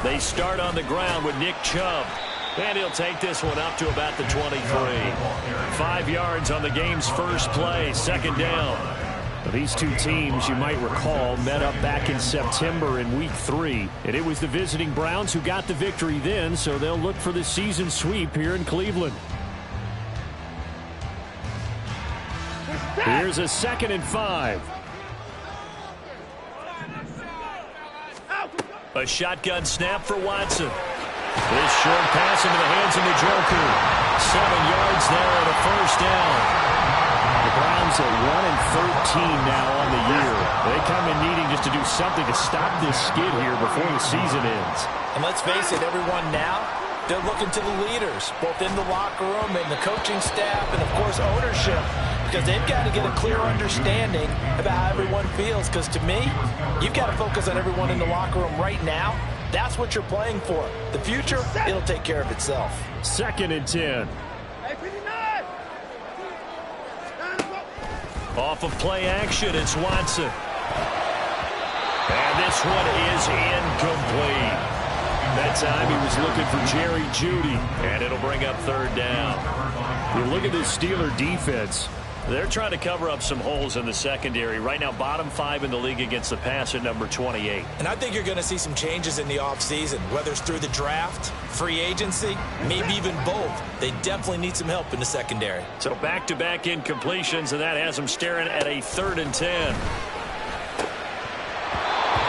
They start on the ground with Nick Chubb. And he'll take this one up to about the 23. 5 yards on the game's first play, second down. These two teams, you might recall, met up back in September in Week 3. And it was the visiting Browns who got the victory then, so they'll look for the season sweep here in Cleveland. Here's a 2nd and 5. A shotgun snap for Watson. This short pass into the hands of Njoku. 7 yards there and a first down. The Browns at 1-13 now on the year. They come in needing just to do something to stop this skid here before the season ends. And let's face it, everyone now, they're looking to the leaders, both in the locker room and the coaching staff and, of course, ownership, because they've got to get a clear understanding about how everyone feels. Because to me, you've got to focus on everyone in the locker room right now. That's what you're playing for. The future, it'll take care of itself. 2nd and 10. Off of play action, it's Watson. And this one is incomplete. That time he was looking for Jerry Jeudy, and it'll bring up 3rd down. You look at this Steeler defense. They're trying to cover up some holes in the secondary. Right now, bottom 5 in the league against the pass at number 28. And I think you're going to see some changes in the offseason, whether it's through the draft, free agency, maybe even both. They definitely need some help in the secondary. So back-to-back incompletions, and that has them staring at a 3rd and 10.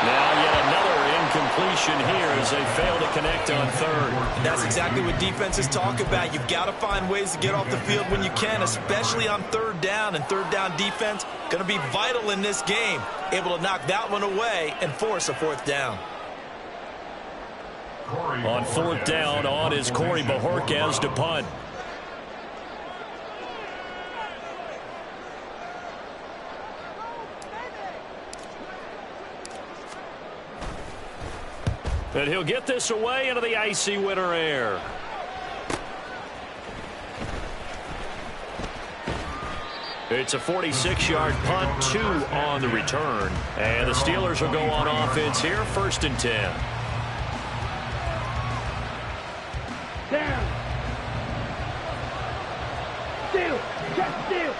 Now yet another incompletion here as they fail to connect on 3rd. And that's exactly what defenses talk about. You've got to find ways to get off the field when you can, especially on 3rd down. And 3rd down defense going to be vital in this game. Able to knock that one away and force a 4th down. On 4th down, on is Corey Bojorquez to punt. And he'll get this away into the icy winter air. It's a 46-yard punt, 2 on the return. And the Steelers will go on offense here, 1st and 10. Down. Steal. Check steal.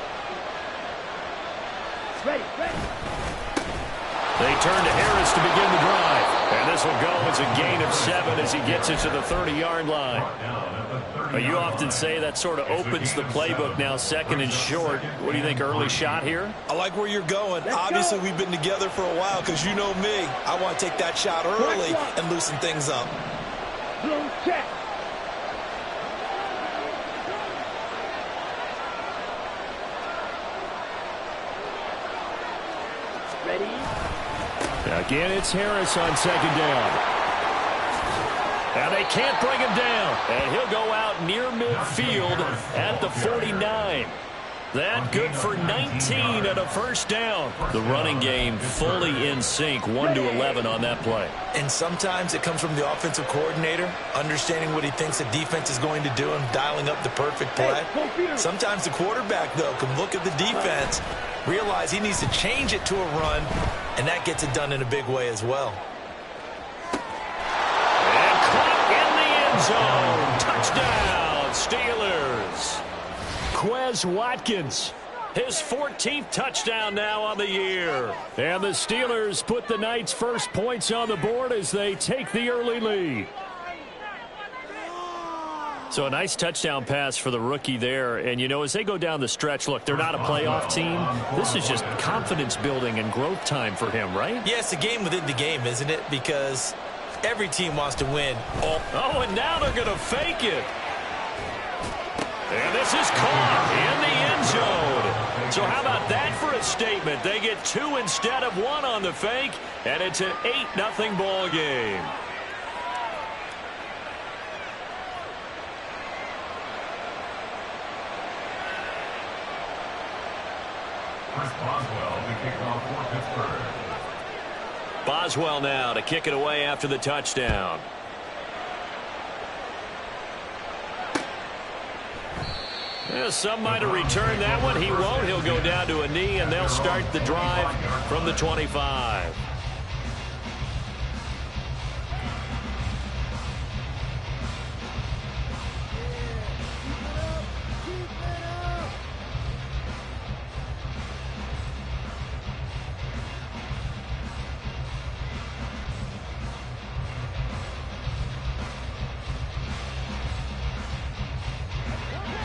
Ready. They turn to Harris to begin the drive. And this will go as a gain of 7 as he gets it to the 30-yard line. You often say that sort of opens the playbook now, 2nd and short. What do you think, early shot here? I like where you're going. Obviously, we've been together for a while because you know me. I want to take that shot early and loosen things up. Blue check. Ready? Again, it's Harris on 2nd down. And they can't bring him down. And he'll go out near midfield at the 49. That good for 19 and a first down. The running game fully in sync, 1-11 on that play. And sometimes it comes from the offensive coordinator, understanding what he thinks the defense is going to do and dialing up the perfect play. Sometimes the quarterback, though, can look at the defense, realize he needs to change it to a run, and that gets it done in a big way as well. And caught in the end zone. Touchdown, Steelers. Quez Watkins, his 14th touchdown now on the year. And the Steelers put the Knights' first points on the board as they take the early lead. So a nice touchdown pass for the rookie there. And, you know, as they go down the stretch, look, they're not a playoff team. This is just confidence building and growth time for him, right? Yeah, it's a game within the game, isn't it? Because every team wants to win. Oh, and now they're going to fake it. And this is caught in the end zone. So how about that for a statement? They get 2 instead of 1 on the fake, and it's an 8-0 ball game. Boswell now to kick it away after the touchdown. Yeah, some might have returned that one. He won't. He'll go down to a knee, and they'll start the drive from the 25.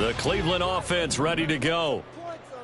The Cleveland offense ready to go.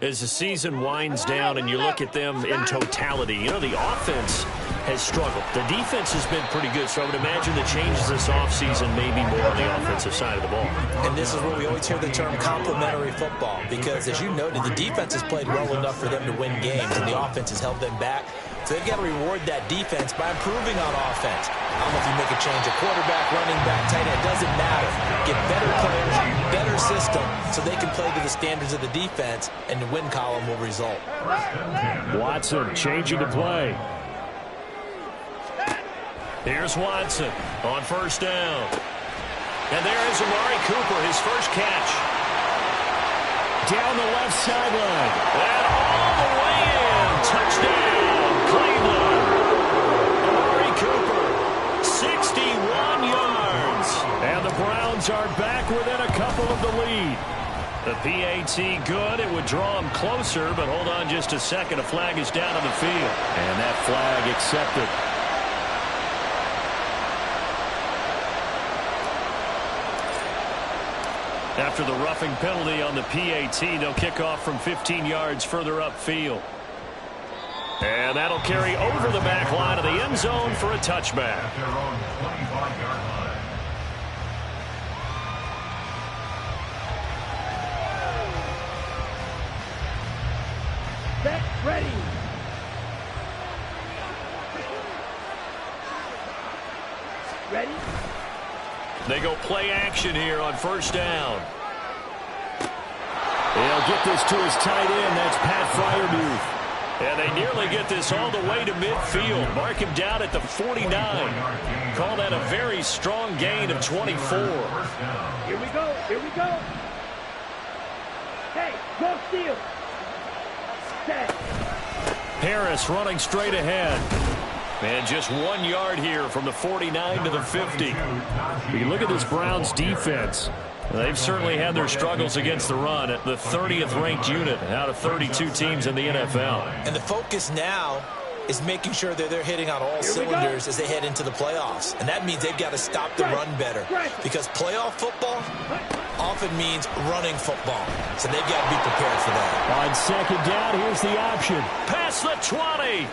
As the season winds down and you look at them in totality, you know, the offense has struggled. The defense has been pretty good, so I would imagine the changes this offseason may be more on the offensive side of the ball. And this is where we always hear the term complementary football, because as you noted, the defense has played well enough for them to win games, and the offense has held them back. So they've got to reward that defense by improving on offense. I don't know if you make a change, a quarterback, running back, tight end, it doesn't matter. Get better players, better system, so they can play to the standards of the defense, and the win column will result. Watson changing to play. Here's Watson on first down. And there is Amari Cooper, his first catch. Down the left sideline. And all the way in. Touchdown, Cleveland. Amari Cooper, 61 yards. And the Browns are back within a couple of the lead. The PAT good. It would draw him closer, but hold on just a second. A flag is down on the field. And that flag accepted. After the roughing penalty on the PAT, they'll kick off from 15 yards further upfield. And that'll carry over the back line of the end zone for a touchback. Set, ready. Ready? They go play action here on first down. They'll get this to his tight end. That's Pat Freiermuth. And they nearly get this all the way to midfield. Mark him down at the 49. Call that a very strong gain of 24. Here we go. Here we go. Hey, go steal. Set. Harris running straight ahead. And just 1 yard here from the 49 to the 50. You look at this Browns defense. They've certainly had their struggles against the run at the 30th ranked unit out of 32 teams in the NFL. And the focus now is making sure that they're hitting on all cylinders as they head into the playoffs. And that means they've got to stop the run better, because playoff football often means running football. So they've got to be prepared for that. On second down, here's the option. Past the 20.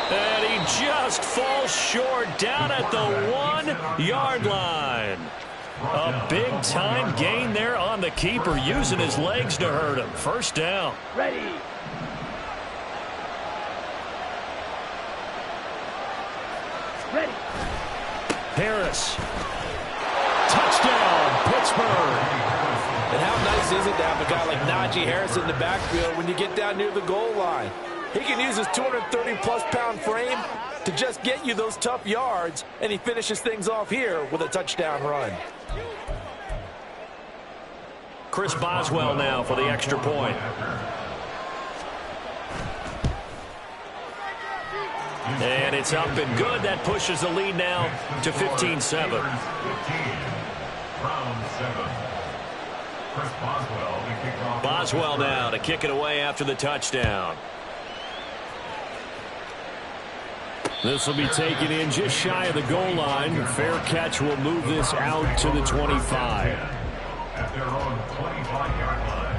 And he just falls short down at the 1 yard line. A big-time gain there on the keeper, using his legs to hurt him. First down. Ready. Ready. Harris. Touchdown, Pittsburgh. And how nice is it to have a guy like Najee Harris in the backfield when you get down near the goal line? He can use his 230-plus pound frame to just get you those tough yards, and he finishes things off here with a touchdown run. Chris Boswell now for the extra point. And it's up and good. That pushes the lead now to 15-7. Boswell now to kick it away after the touchdown. This will be taken in just shy of the goal line. A fair catch will move this out to the 25. At their own 25-yard line.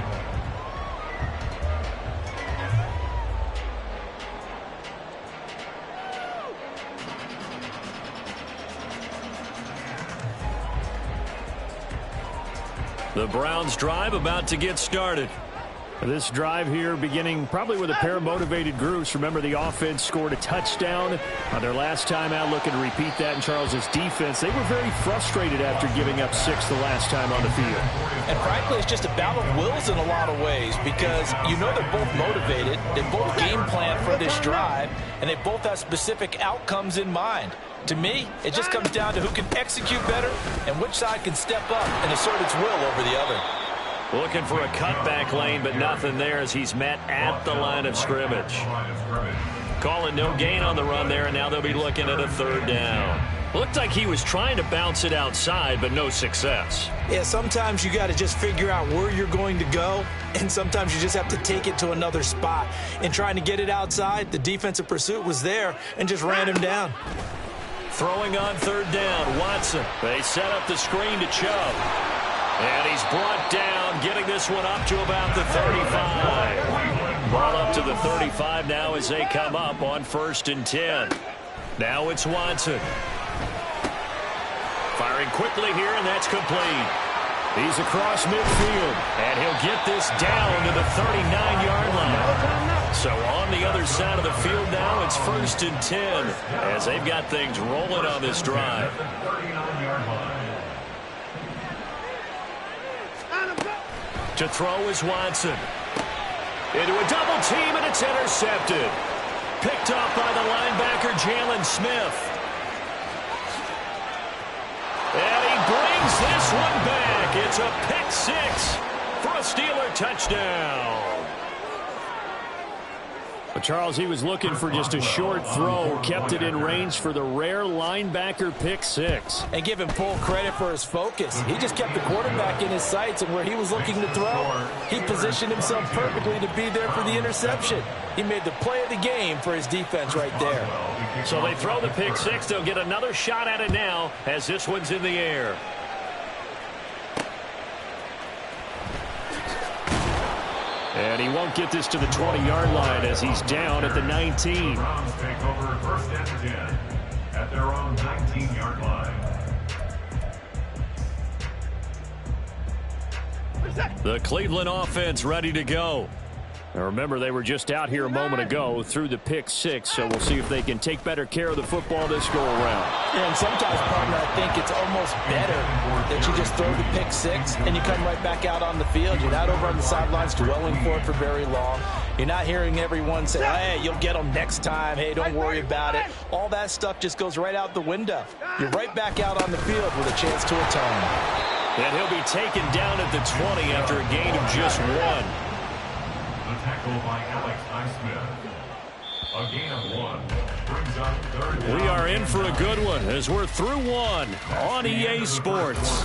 The Browns drive about to get started. This drive here beginning probably with a pair of motivated groups. Remember, the offense scored a touchdown on their last time out, looking to repeat that in Charles's defense. They were very frustrated after giving up 6 the last time on the field. And frankly, it's just a battle of wills in a lot of ways, because you know they're both motivated, they both game plan for this drive, and they both have specific outcomes in mind. To me, it just comes down to who can execute better and which side can step up and assert its will over the other. Looking for a cutback lane, but nothing there as he's met at the line of scrimmage. Calling no gain on the run there, and now they'll be looking at a third down. Looked like he was trying to bounce it outside, but no success. Yeah, sometimes you got to just figure out where you're going to go, and sometimes you just have to take it to another spot. In trying to get it outside, the defensive pursuit was there and just ran him down. Throwing on third down, Watson. They set up the screen to Chubb. And he's brought down, getting this one up to about the 35. Ball up to the 35 now as they come up on 1st and 10. Now it's Watson. Firing quickly here, and that's complete. He's across midfield, and he'll get this down to the 39-yard line. So on the other side of the field now, it's 1st and 10 as they've got things rolling on this drive. To throw is Watson. Into a double team, and it's intercepted. Picked up by the linebacker, Jalen Smith. And he brings this one back. It's a pick six for a Steeler touchdown. But Charles, he was looking for just a short throw, kept it in range for the rare linebacker pick six. And give him full credit for his focus. He just kept the quarterback in his sights, and where he was looking to throw, he positioned himself perfectly to be there for the interception. He made the play of the game for his defense right there. So they throw the pick six. They'll get another shot at it now as this one's in the air. And he won't get this to the 20-yard line as he's down at the 19. Browns take over 1st and 10 at their own 19-yard line. The Cleveland offense ready to go. Now remember, they were just out here a moment ago through the pick six, so we'll see if they can take better care of the football this go-around. And sometimes, partner, I think it's almost better that you just throw the pick six and you come right back out on the field. You're not over on the sidelines dwelling for it for very long. You're not hearing everyone say, hey, you'll get them next time. Hey, don't worry about it. All that stuff just goes right out the window. You're right back out on the field with a chance to atone. And he'll be taken down at the 20 after a gain of just one. The tackle by Alex Highsmith. A gain of 1 brings up 3rd down. We are in for a good one as we're through one on EA Sports.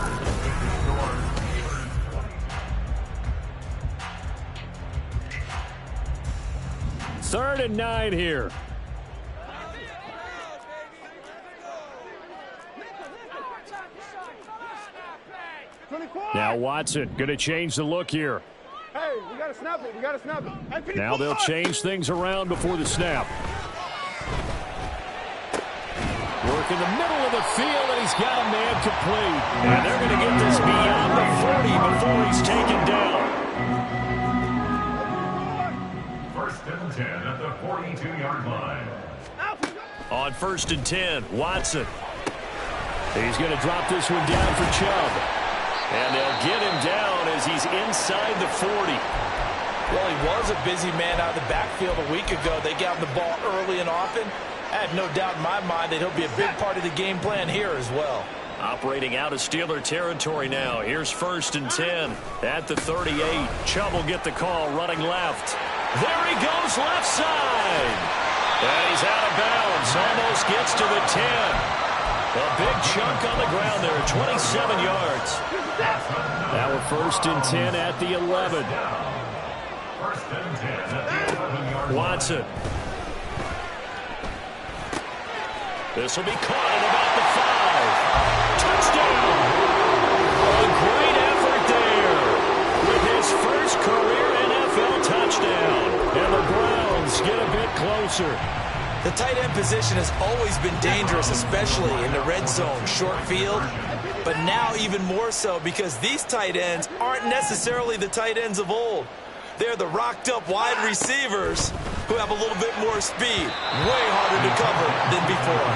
3rd and 9 here. Now Watson going to change the look here. Hey, we got to snap it. We got to snap it. Now they'll change things around before the snap. Work in the middle of the field, and he's got a man complete. And they're going to get this beyond the 40 before he's taken down. 1st and 10 at the 42-yard line. On 1st and 10, Watson. He's going to drop this one down for Chubb. And they'll get him down as he's inside the 40. Well, he was a busy man out of the backfield a week ago. They got him the ball early and often. I have no doubt in my mind that he'll be a big part of the game plan here as well. Operating out of Steeler territory now. Here's 1st and 10 at the 38. Chubb will get the call running left. There he goes left side. And he's out of bounds. Almost gets to the 10. A big chunk on the ground there, 27 yards. Now we're 1st and 10 at the 11. 1st and 10 at the 11-yard line. Watson. This will be caught at about the 5. Touchdown! A great effort there with his first career NFL touchdown. And the Browns get a bit closer. The tight end position has always been dangerous, especially in the red zone, short field. But now even more so because these tight ends aren't necessarily the tight ends of old. They're the rocked-up wide receivers who have a little bit more speed. Way harder to cover than before.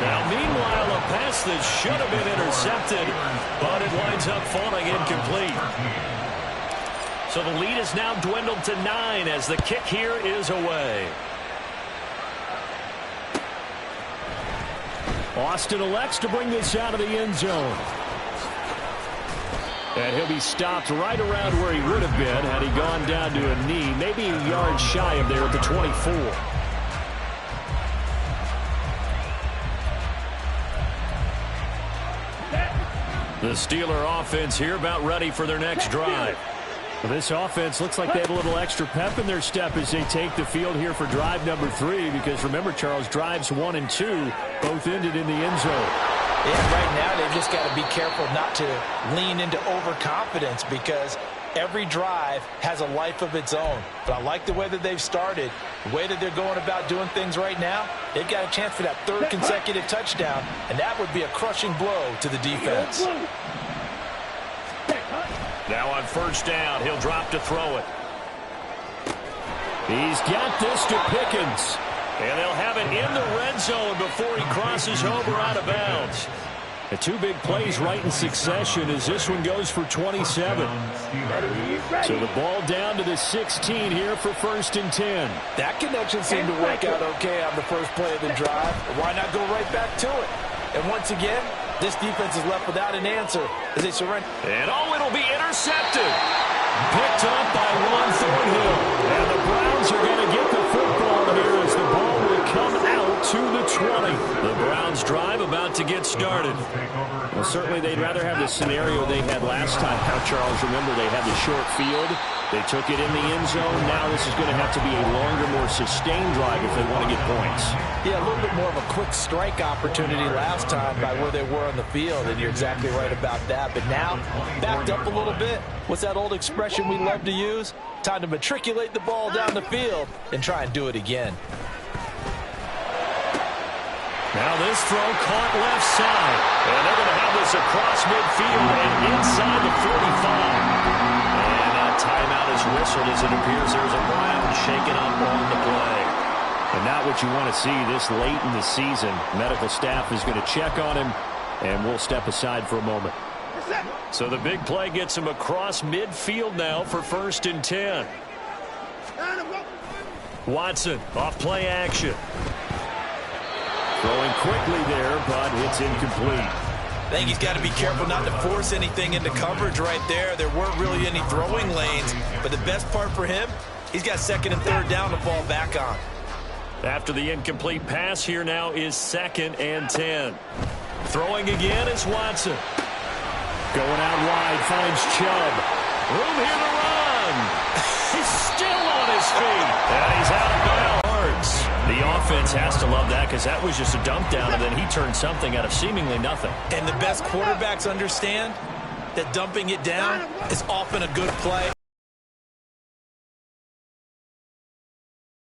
Now, meanwhile, a pass that should have been intercepted, but it winds up falling incomplete. So the lead is now dwindled to 9 as the kick here is away. Austin elects to bring this out of the end zone. And he'll be stopped right around where he would have been had he gone down to a knee, maybe a yard shy of there at the 24. The Steeler offense here about ready for their next drive. Well, this offense looks like they have a little extra pep in their step as they take the field here for drive number 3, because remember, Charles, drives 1 and 2 both ended in the end zone. Yeah, right now they've just got to be careful not to lean into overconfidence because every drive has a life of its own. But I like the way that they've started, the way that they're going about doing things right now. They've got a chance for that third consecutive touchdown, and that would be a crushing blow to the defense. Now on first down, he'll drop to throw it. He's got this to Pickens. And they'll have it in the red zone before he crosses over out of bounds. The two big plays right in succession as this one goes for 27. So the ball down to the 16 here for 1st and 10. That connection seemed to work out okay on the first play of the drive. Why not go right back to it? And once again, this defense is left without an answer as they surrender. And it'll be intercepted. Picked up by Juan Thornhill. And the Browns are going to get the football here as the ball will come out to the 20. The Browns drive about to get started. Well, certainly they'd rather have the scenario they had last time. Now, Charles, remember they had the short field. They took it in the end zone. Now this is going to have to be a longer, more sustained drive if they want to get points. Yeah, a little bit more of a quick strike opportunity last time by where they were on the field, and you're exactly right about that. But now, backed up a little bit. What's that old expression we love to use? Time to matriculate the ball down the field and try and do it again. Now this throw caught left side. And they're going to have this across midfield and inside the 45. And now timeout is whistled as it appears there's a Brown shaken up on the play. And not what you want to see this late in the season. Medical staff is going to check on him, and we'll step aside for a moment. So the big play gets him across midfield now for 1st and 10. Watson off play action. Throwing quickly there, but it's incomplete. I think he's got to be careful not to force anything into coverage right there. There weren't really any throwing lanes, but the best part for him, he's got 2nd and 3rd down to fall back on. After the incomplete pass, here now is 2nd and 10. Throwing again is Watson. Going out wide, finds Chubb. Room here to run. He's still on his feet. And he's out of bounds. The offense has to love that because that was just a dump down, and then he turned something out of seemingly nothing. And the best quarterbacks understand that dumping it down is often a good play.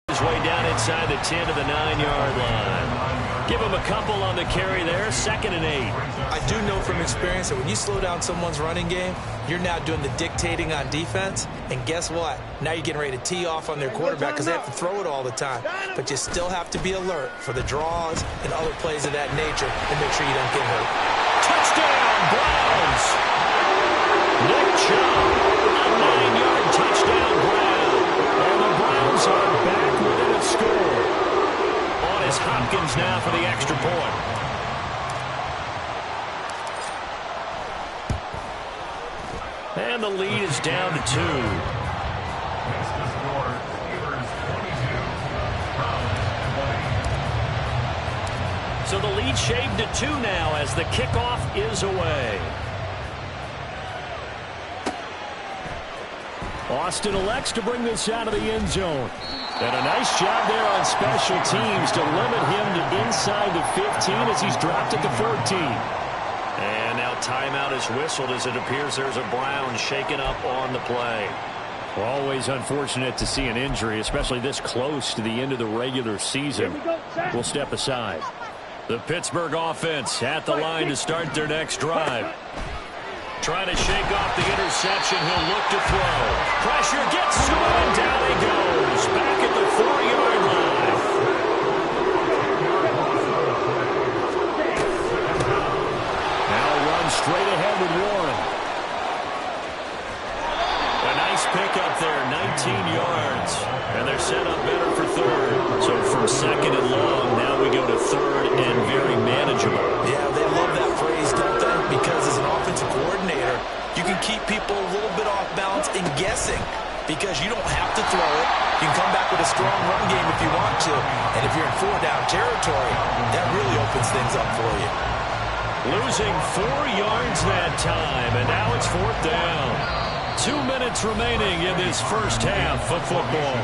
His way down inside the 10 to the 9-yard line. Give him a couple on the carry there, 2nd and 8. I do know from experience that when you slow down someone's running game, you're now doing the dictating on defense. And guess what? Now you're getting ready to tee off on their quarterback because they have to throw it all the time. But you still have to be alert for the draws and other plays of that nature and make sure you don't get hurt. Touchdown, Browns! Nick Chubb, a 9-yard touchdown grab. And the Browns are back within a score. On is Hopkins now for the extra point. And the lead is down to 2. So the lead shaved to 2 now as the kickoff is away. Austin elects to bring this out of the end zone. And a nice job there on special teams to limit him to inside the 15 as he's dropped at the 14. And now timeout is whistled as it appears there's a Brown shaken up on the play. Well, always unfortunate to see an injury, especially this close to the end of the regular season. We'll step aside. The Pittsburgh offense at the line to start their next drive. Trying to shake off the interception. He'll look to throw. Pressure gets to him, and down he goes. Back at the 4-yard line. Now run straight ahead with Warren. A nice pickup there, 19 yards. And they're set up better for 3rd. So from 2nd and long, now we go to 3rd and very manageable. Yeah, they love that phrase, don't they? Because as an offensive coordinator, you can keep people a little bit off balance and guessing because you don't have to throw it. You can come back with a strong run game if you want to. And if you're in 4-down territory, that really opens things up for you. Losing 4 yards that time, and now it's 4th down. 2 minutes remaining in this first half of football.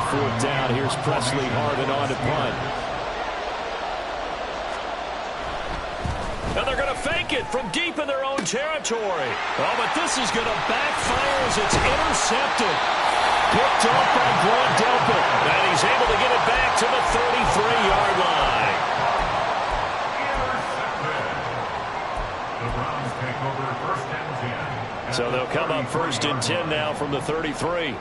4th down. Here's Presley Harvin on to punt. And they're going to fake it from deep in their own territory. Oh, but this is going to backfire as it's intercepted. Picked off by Grant Delpit. And he's able to get it back to the 33-yard line. The Browns take over 1st and 10. So they'll come up 1st and 10 now from the 33.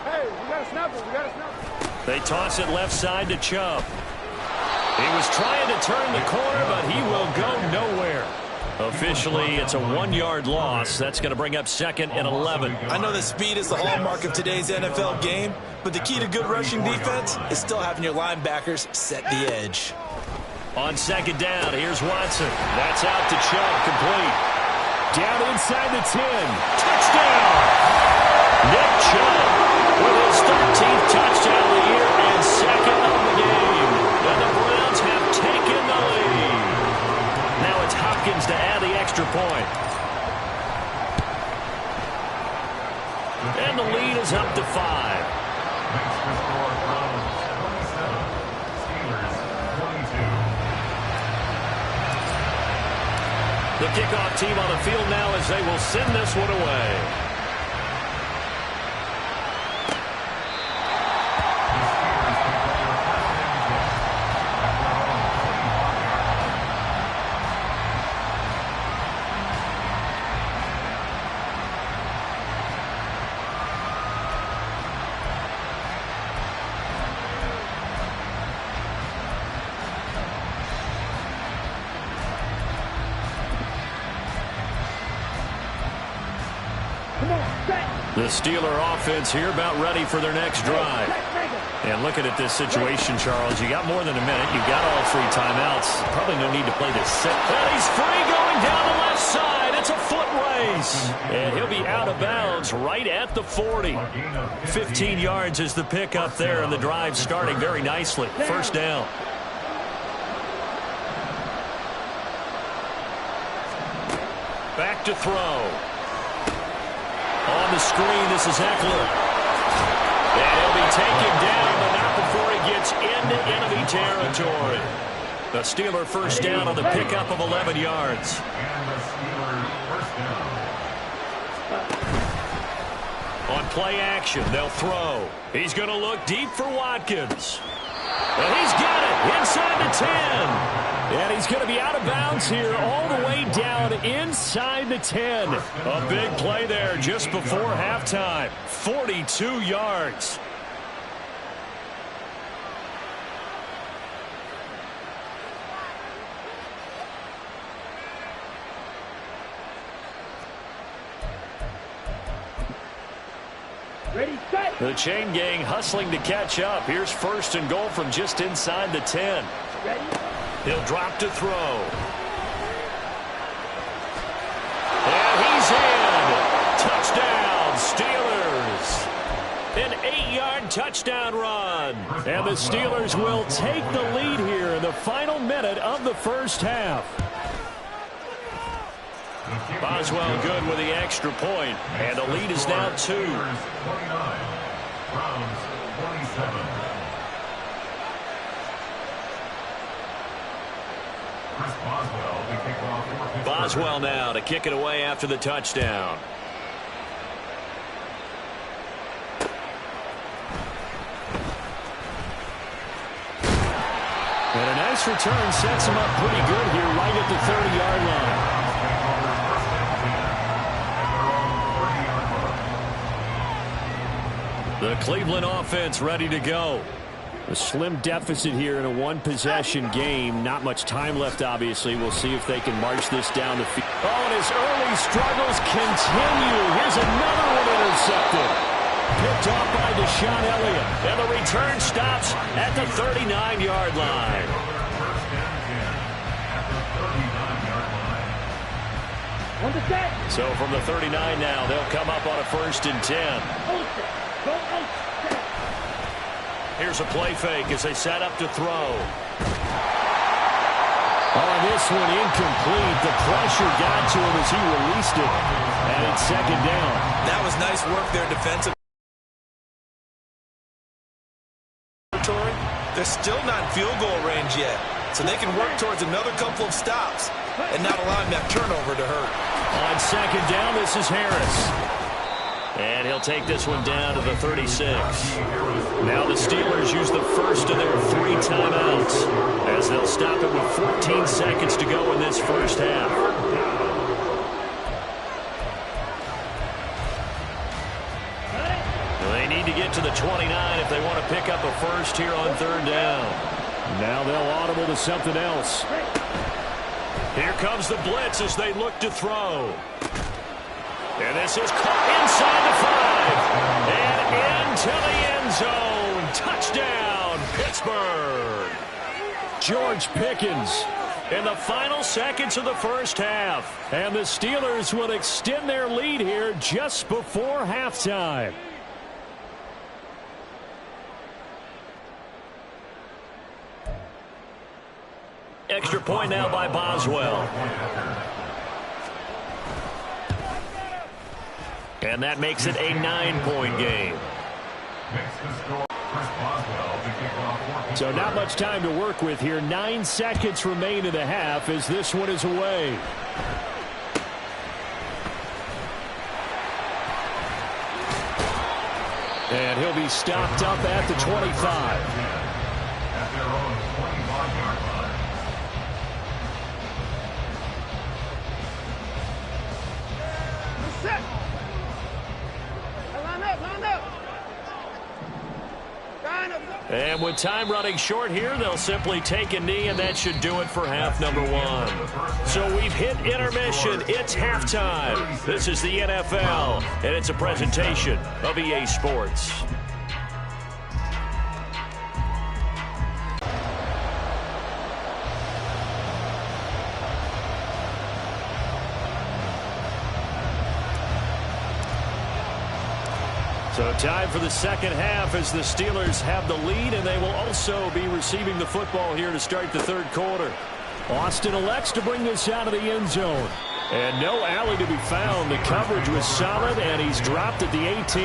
Hey, we got to snap it. We got to snap it. They toss it left side to Chubb. He was trying to turn the corner, but he will go nowhere. Officially, it's a 1-yard loss. That's going to bring up 2nd and 11. I know that speed is the hallmark of today's NFL game, but the key to good rushing defense is still having your linebackers set the edge. On 2nd down, here's Watson. That's out to Chubb, complete. Down inside the 10. Touchdown! Nick Chubb with his 13th touchdown of the year and 2nd of the game. And the Browns have taken the lead. Now it's Hopkins to add the extra point. And the lead is up to 5. Makes the score Browns 27, Steelers 22. The kickoff team on the field now as they will send this one away. The Steeler offense here about ready for their next drive. And looking at this situation, Charles, you got more than a minute. You've got all 3 timeouts. Probably no need to play this set. And he's free going down the left side. It's a foot race. And he'll be out of bounds right at the 40. 15 yards is the pickup there, and the drive starting very nicely. 1st down. Back to throw. On the screen, this is Eckler. And he'll be taken down, but not before he gets into enemy territory. The Steeler 1st down on the pickup of 11 yards. And the Steelers 1st down. On play action, they'll throw. He's going to look deep for Watkins. And he's got it inside the 10. And he's going to be out of bounds here all the way down inside the 10. A big play there just before halftime. 42 yards. Ready, set. The chain gang hustling to catch up. Here's 1st and goal from just inside the 10. Ready. He'll drop to throw. And he's in. Touchdown, Steelers. An 8-yard touchdown run. And the Steelers will take the lead here in the final minute of the 1st half. Boswell good with the extra point. And the lead is now 2. 29, Browns 27. Boswell now to kick it away after the touchdown. And a nice return sets him up pretty good here right at the 30-yard line. The Cleveland offense ready to go. A slim deficit here in a one-possession game. Not much time left, obviously. We'll see if they can march this down the field. Oh, and his early struggles continue. Here's another one intercepted. Picked off by Deshaun Elliott. And the return stops at the 39-yard line. So from the 39 now, they'll come up on a 1st and 10. Here's a play fake as they set up to throw. On this one, incomplete. The pressure got to him as he released it. And it's 2nd down. That was nice work there defensively. They're still not in field goal range yet, so they can work towards another couple of stops and not allowing that turnover to hurt. On second down, this is Harris. And he'll take this one down to the 36. Now the Steelers use the first of their 3 timeouts as they'll stop it with 14 seconds to go in this first half. They need to get to the 29 if they want to pick up a first here on third down. Now they'll audible to something else. Here comes the blitz as they look to throw. And this is caught inside the 5. And into the end zone. Touchdown, Pittsburgh. George Pickens In the final seconds of the first half. And the Steelers will extend their lead here just before halftime. Extra point now by Boswell. And that makes it a 9-point game. So not much time to work with here. 9 seconds remain in the half as this one is away. And he'll be stopped up at the 25. And with time running short here, they'll simply take a knee, and that should do it for half number 1. So we've hit intermission. It's halftime. This is the NFL, and it's a presentation of EA Sports. So time for the second half as the Steelers have the lead, and they will also be receiving the football here to start the third quarter. Austin elects to bring this out of the end zone. And no alley to be found. The coverage was solid, and he's dropped at the 18.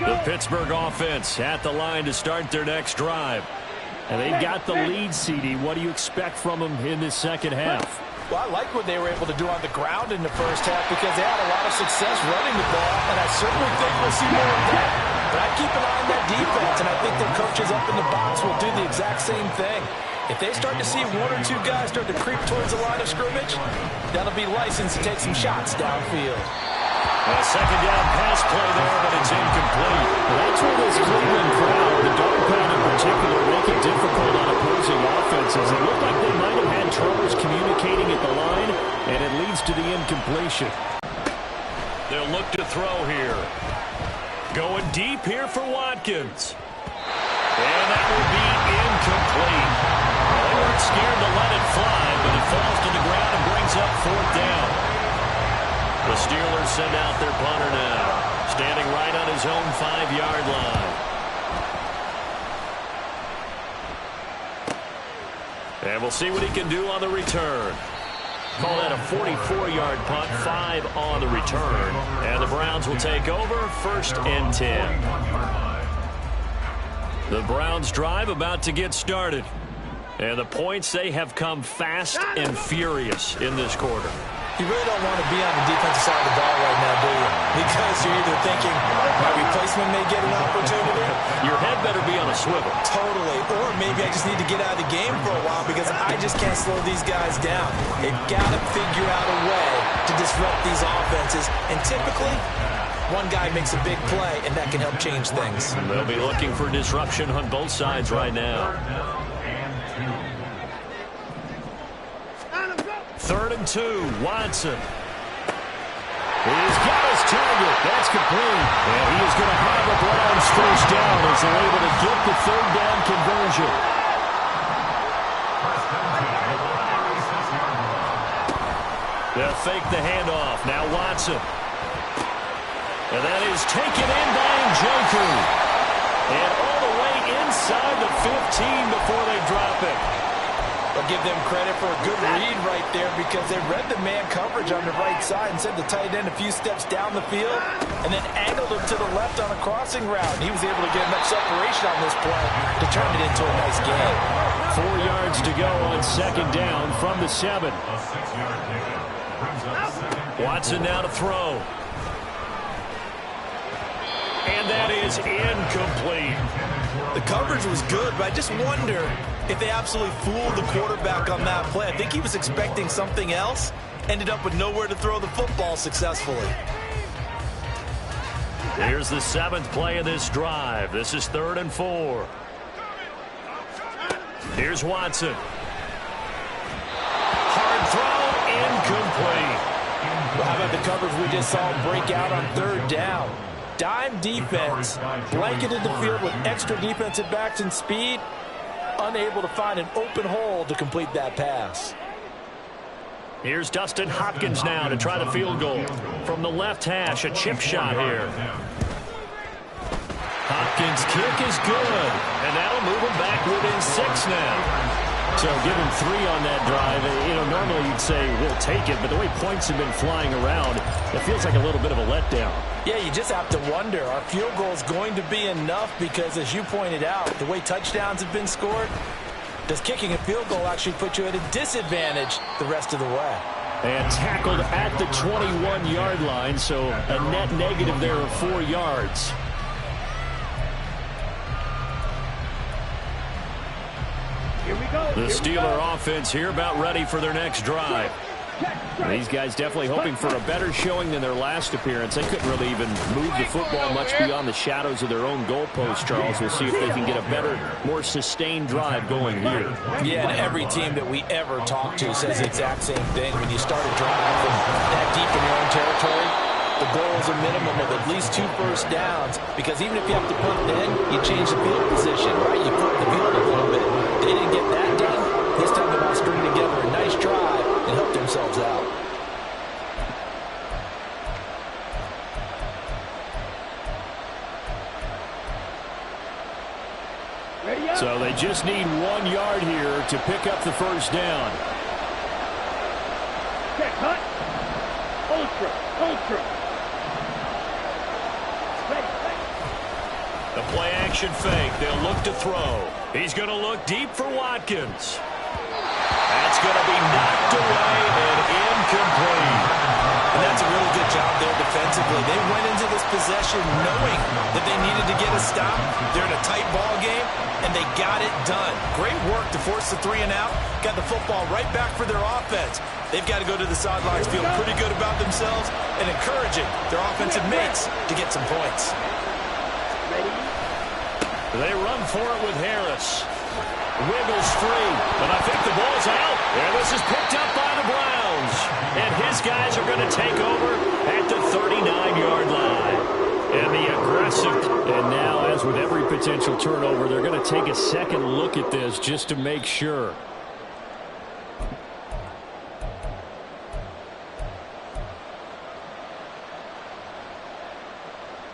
The Pittsburgh offense at the line to start their next drive. And they've got the lead, CD. What do you expect from them in this second half? Well, I like what they were able to do on the ground in the first half because they had a lot of success running the ball, and I certainly think we'll see more of that. But I keep an eye on that defense, and I think their coaches up in the box will do the exact same thing. If they start to see 1 or 2 guys start to creep towards the line of scrimmage, that'll be licensed to take some shots downfield. A second down pass play there, but it's incomplete. That's where this Cleveland crowd, the dog pound in particular, make it difficult on opposing offenses. It looked like they might have had troubles communicating at the line, and it leads to the incompletion. They'll look to throw here. Going deep here for Watkins. And that will be incomplete. They weren't scared to let it fly, but it falls to the ground and brings up 4th down. The Steelers send out their punter now, standing right on his own 5-yard line. And we'll see what he can do on the return. Call that a 44-yard punt, 5 on the return. And the Browns will take over, 1st and 10. The Browns drive about to get started. And the points, they have come fast and furious in this quarter. You really don't want to be on the defensive side of the ball right now, do you? Because you're either thinking my replacement may get an opportunity. Your head better be on a swivel. Totally. Or maybe I just need to get out of the game for a while because I just can't slow these guys down. They've got to figure out a way to disrupt these offenses. And typically, one guy makes a big play, and that can help change things. They'll be looking for disruption on both sides right now. 3rd and 2, Watson. He's got his target. That's complete. And he is going to have the Browns first down as they're able to get the 3rd down conversion. They'll fake the handoff. Now Watson. And that is taken in by Njoku. And all the way inside the 15 before they drop it. I'll give them credit for a good read right there because they read the man coverage on the right side and sent the tight end a few steps down the field and then angled him to the left on a crossing route. And he was able to get enough separation on this play to turn it into a nice gain. 4 yards to go on second down from the 7. A 6-yard pickup brings up second. Watson now to throw. And that is incomplete. The coverage was good, but I just wonder if they absolutely fooled the quarterback on that play. I think he was expecting something else, ended up with nowhere to throw the football successfully. Here's the 7th play of this drive. This is 3rd and 4. Here's Watson. Hard throw, incomplete. Well, how about the coverage we just saw break out on 3rd down? Dime defense, blanketed the field with extra defensive backs and speed, unable to find an open hole to complete that pass. Here's Dustin Hopkins now to try the field goal. From the left hash, a chip shot here. Hopkins' kick is good, and that'll move him back within 6 now. So give him 3 on that drive. You know, normally you'd say we'll take it, but the way points have been flying around, it feels like a little bit of a letdown. Yeah, you just have to wonder, are field goals going to be enough? Because as you pointed out, the way touchdowns have been scored, does kicking a field goal actually put you at a disadvantage the rest of the way? And tackled at the 21-yard line, so a net negative there of 4 yards. Here we go. The Steeler offense here about ready for their next drive. These guys definitely hoping for a better showing than their last appearance. They couldn't really even move the football much beyond the shadows of their own goalpost, Charles. We'll see if they can get a better, more sustained drive going here. Yeah, and every team that we ever talk to says the exact same thing. When you start a drive from that deep in your own territory, the goal is a minimum of at least 2 first downs, because even if you have to punt then, you change the field position, right? You put the field a little bit. They didn't get that done. This time they're going to string together a nice drive and help themselves out. So they just need 1 yard here to pick up the first down. Check, hut. Ultra. The play action fake. They'll look to throw. He's going to look deep for Watkins. That's going to be knocked away and incomplete. And that's a really good job there defensively. They went into this possession knowing that they needed to get a stop. They're in a tight ball game, and they got it done. Great work to force the 3 and out. Got the football right back for their offense. They've got to go to the sidelines, feel pretty good about themselves, and encouraging their offensive mates to get some points. They run for it with Harris. Wiggles free, but I think the ball's out. And this is picked up by the Browns. And his guys are going to take over at the 39-yard line. And the aggressive. And now, as with every potential turnover, they're going to take a second look at this just to make sure.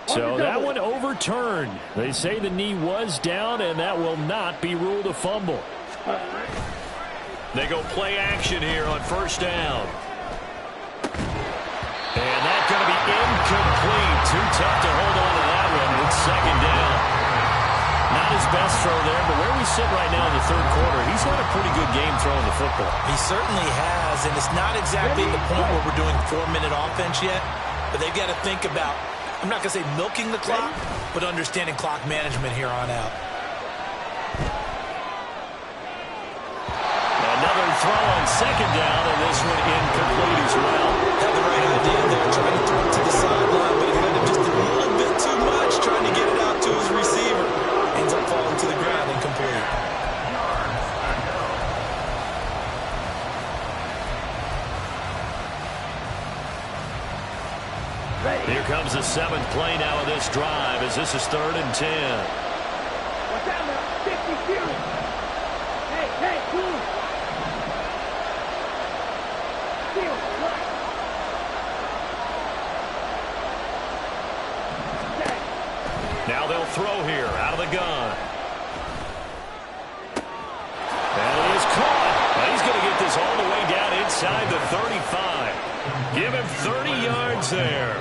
So that one overturned. They say the knee was down, and that will not be ruled a fumble. They go play action here on first down. And that's going to be incomplete. Too tough to hold on to that one. It's second down. Not his best throw there, but where we sit right now in the third quarter, he's had a pretty good game throwing the football. He certainly has, and it's not exactly the point where we're doing 4-minute offense yet, but they've got to think about, I'm not going to say milking the clock, but understanding clock management here on out. Another throw on second down, and this one incomplete as well. Had the right idea there, trying to throw it to the sideline, but he led him just a little bit too much, trying to get it out to his receiver. Ends up falling to the ground incomplete. Here comes the 7th play now of this drive, as this is 3rd and 10. Watch out now. 50 series. Hey, cool. Series, right. Now they'll throw here out of the gun. And it is caught. inside the 35. Give him 30 yards there.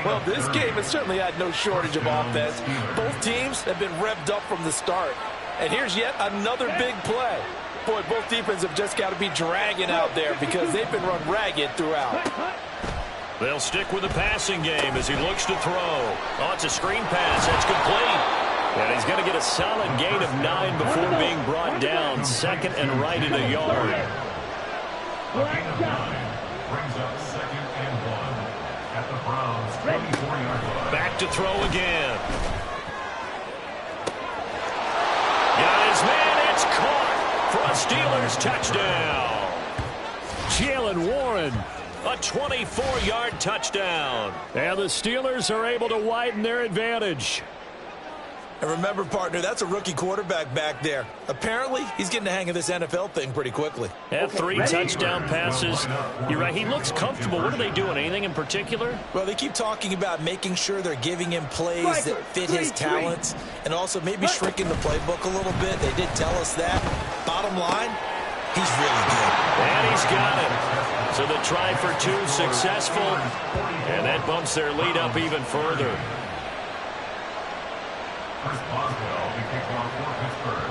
Well, this game has certainly had no shortage of offense. Both teams have been revved up from the start. And here's yet another big play. Boy, both defenses have just got to be dragging out there because they've been run ragged throughout. They'll stick with the passing game as he looks to throw. Oh, it's a screen pass. That's complete. And he's going to get a solid gain of 9 before being brought down. Second and right in a yard. A gain of 9 brings up 2nd and 1 at the Browns' 24-yard line. Back to throw again. Got his man. It's caught for a Steelers touchdown. Jalen Warren. A 24-yard touchdown. And the Steelers are able to widen their advantage. And remember, partner, that's a rookie quarterback back there. Apparently, he's getting the hang of this NFL thing pretty quickly. Had 3 touchdown passes. You're right, he looks comfortable. What are they doing? Anything in particular? Well, they keep talking about making sure they're giving him plays that fit his talents and also maybe shrinking the playbook a little bit. They did tell us that. Bottom line, he's really good. And he's got it. So the try for 2 successful, and that bumps their lead up even further.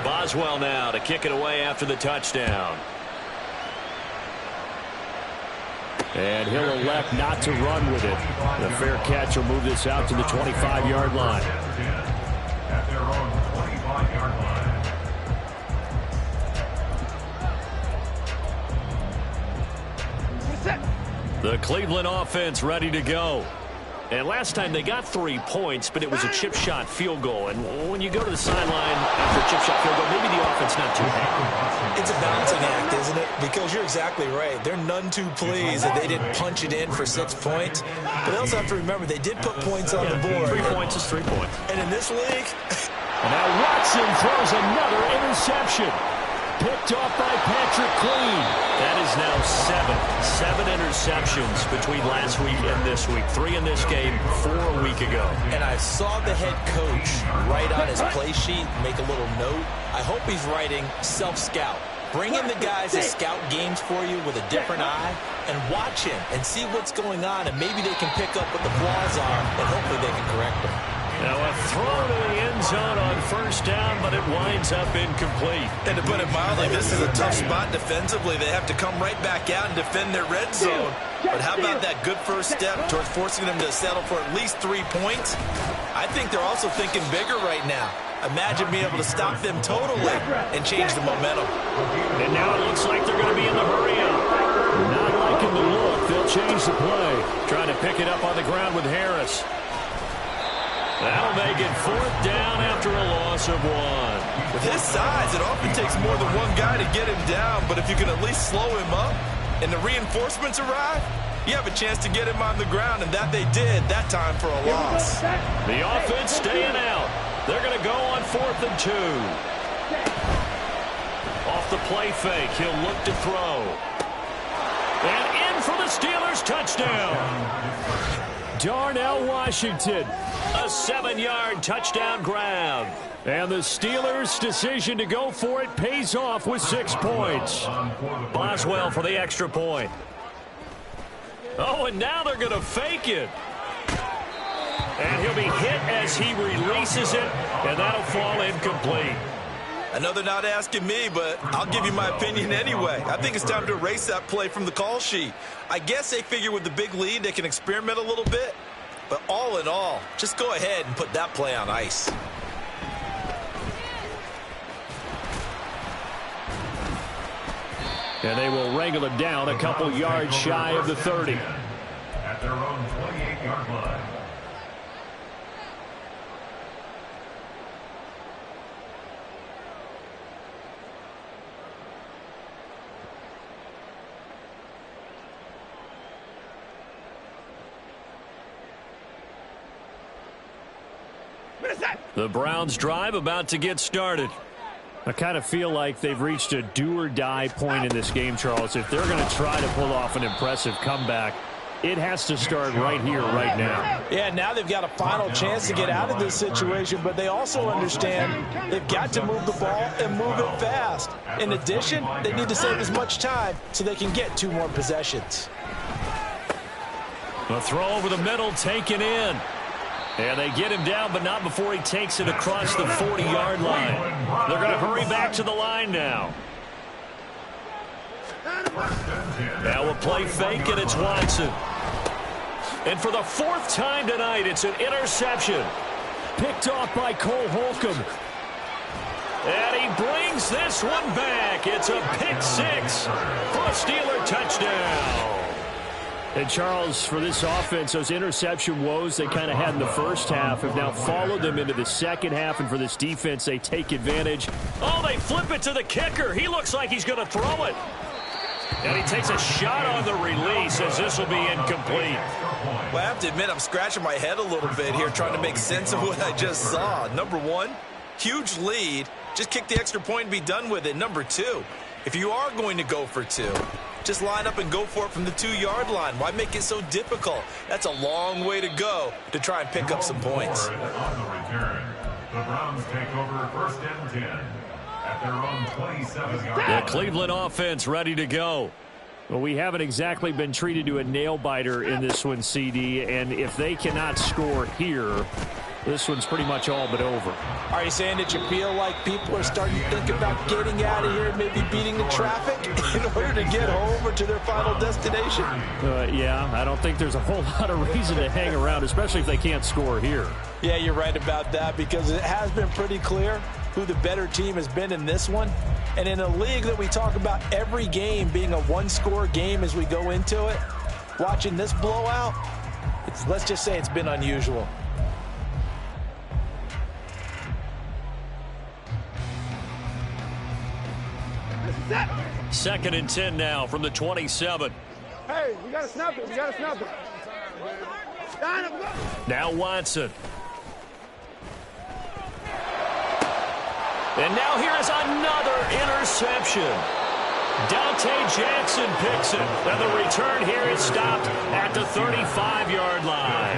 Boswell now to kick it away after the touchdown. And he'll elect not to run with it. The fair catch will move this out to the 25-yard line. At their own 25-yard line. The Cleveland offense ready to go. And last time they got 3 points, but it was a chip shot field goal. And when you go to the sideline after a chip shot field goal, maybe the offense not too happy. It's a balancing act, isn't it? Because you're exactly right. They're none too pleased that they didn't punch it in for 6 points. But they also have to remember they did put points on the board. 3 points is 3 points. And in this league... And now Watson throws another interception. Picked off by Patrick Queen. That is now 7 interceptions between last week and this week. 3 in this game, 4 a week ago. And I saw the head coach write on his play sheet, make a little note. I hope he's writing self-scout. Bring in the guys that scout games for you with a different eye and watch him and see what's going on, and maybe they can pick up what the flaws are, and hopefully they can correct them. Now a throw to the end zone on first down, but it winds up incomplete. And to put it mildly, this is a tough spot defensively. They have to come right back out and defend their red zone. But how about that good first step towards forcing them to settle for at least 3 points? I think they're also thinking bigger right now. Imagine being able to stop them totally and change the momentum. And now it looks like they're going to be in the hurry-up. Not liking the look. They'll change the play. Trying to pick it up on the ground with Harris. That'll make it 4th down after a loss of 1. With his size, it often takes more than one guy to get him down, but if you can at least slow him up and the reinforcements arrive, you have a chance to get him on the ground, and that they did that time for a loss. The offense staying out. They're going to go on 4th and 2. Off the play fake, he'll look to throw. And in for the Steelers touchdown. Darnell Washington. A 7-yard touchdown grab. And the Steelers' decision to go for it pays off with 6 points. Boswell for the extra point. Oh, and now they're going to fake it. And he'll be hit as he releases it, and that'll fall incomplete. Another not asking me, but I'll give you my opinion anyway. I think it's time to erase that play from the call sheet. I guess they figure with the big lead they can experiment a little bit. But all in all, just go ahead and put that play on ice. And they will wrangle it down a couple yards shy of the 30. At their own 28-yard line. The Browns drive about to get started. I kind of feel like they've reached a do-or-die point in this game, Charles. If they're going to try to pull off an impressive comeback, It has to start right here, right now. Yeah, now they've got a final chance to get out of this situation, but they also understand they've got to move the ball and move it fast. In addition, they need to save as much time so they can get 2 more possessions. A throw over the middle, taken in. And they get him down, but not before he takes it across the 40-yard line. They're going to hurry back to the line now. Now a play fake, and it's Watson. And for the 4th time tonight, it's an interception. Picked off by Cole Holcomb. And he brings this one back. It's a pick 6 for a Steeler touchdown. And, Charles, for this offense, those interception woes they kind of had in the first half have now followed them into the second half. And for this defense, they take advantage. Oh, they flip it to the kicker. He looks like he's going to throw it. And he takes a shot on the release as this will be incomplete. Well, I have to admit, I'm scratching my head a little bit here trying to make sense of what I just saw. Number 1, huge lead. Just kick the extra point and be done with it. Number 2, if you are going to go for 2, just line up and go for it from the 2-yard line. Why make it so difficult? That's a long way to go to try and pick up some points. On the return, the Browns take over 1st and 10 at their own 27-yard. The Cleveland offense ready to go. Well, we haven't exactly been treated to a nail-biter in this one, CD, and if they cannot score here, this one's pretty much all but over. Are you saying that you feel like people are starting to think about getting out of here and maybe beating the traffic in order to get home or to their final destination? Yeah, I don't think there's a whole lot of reason to hang around, especially if they can't score here. Yeah, you're right about that because it has been pretty clear who the better team has been in this one. And in a league that we talk about every game being a 1-score game as we go into it, watching this blowout, let's just say it's been unusual. Second and 10 now from the 27. Hey, we got to snap it. We got to snap it. Now Watson. And now here is another interception. Dante Jackson picks it. And the return here is stopped at the 35-yard line.